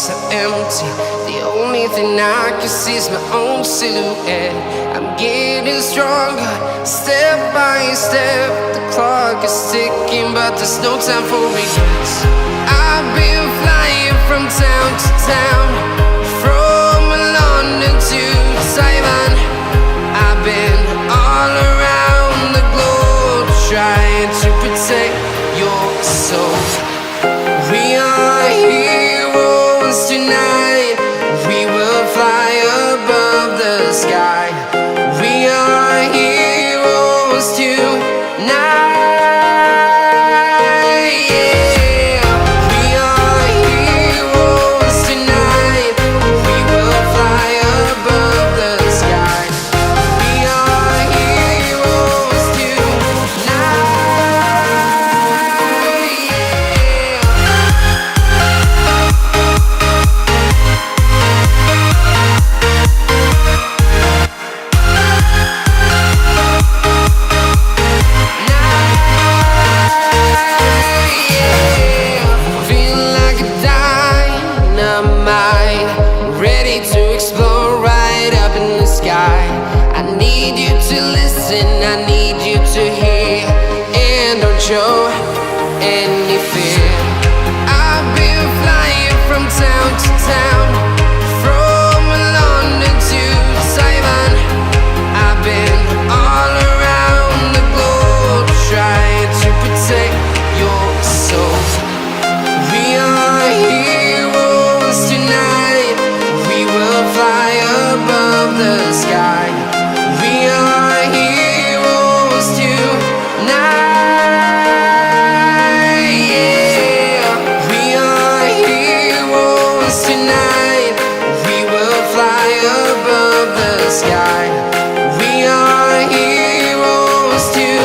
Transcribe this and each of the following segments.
so empty. The only thing I can see is my own silhouette. I'm getting stronger, step by step. The clock is ticking, but there's no time for regrets. I've been flying from town to town, from London to Taiwan. I've been all around the globe, trying to protect your soul. We are heroes tonight. We will fly above the sky. We are heroes tonight. Yeah. We are heroes tonight. We will fly above the sky. We are heroes tonight. Ready to explore right up in the sky. I need you to listen, I need you to hear, and don't show any fear. I've been flying from town to town, from London to Taiwan. I've been all around the globe, trying to protect your soul. We are heroes tonight. We will fly above the sky. We are heroes tonight. Yeah. We are heroes tonight. We will fly above the sky. We are heroes tonight.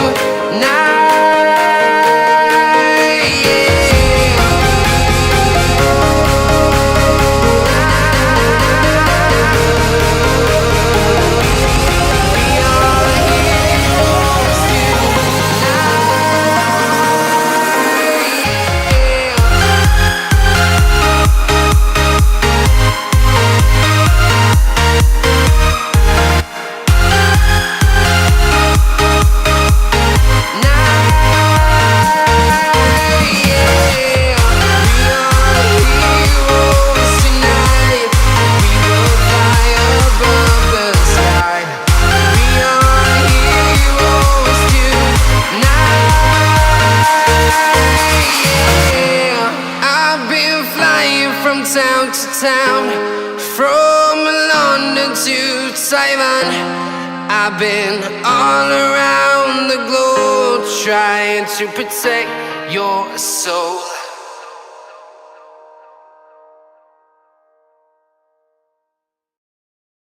From town to town, from London to Taiwan. I've been all around the globe, trying to protect your soul.